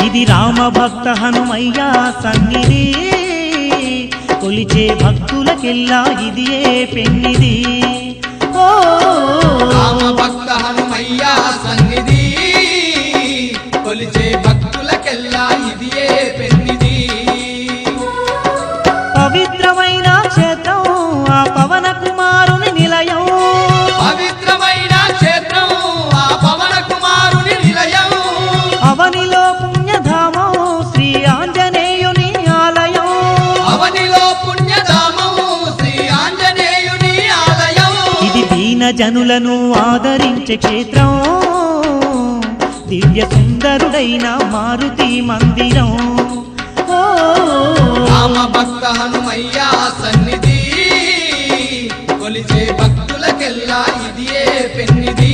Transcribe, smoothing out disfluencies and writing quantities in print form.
ఇది రామ భక్త హనుమయ్య సన్నిధి కొలిచే భక్తులకెల్లా ఇదియే పెన్నిది ఓ రామ భక్త హనుమయ్య సన్నిధి కొలిచే భక్తులకెల్లా ఇదియే పెన్నిది పవిత్రమైన క్షేత్రం ఆ పవన కుమారుని నిలయం పవిత్రమైన క్షేత్రం ఆ పవన కుమారుని నిలయం అవనిలో పుణ్యధామం శ్రీ ఆంజనేయుని ఆలయం అవనిలో పుణ్యధామం శ్రీ ఆంజనేయుని ఆలయం ఇది దీన జనులను ఆదరించే క్షేత్రం దివ్య సుందరుడైన మారుతి మందిరం ఓ రామ భక్త హనుమయ్య సన్నిధి కొలిచే భక్తులకెల్లా ఇదియే పెన్నిది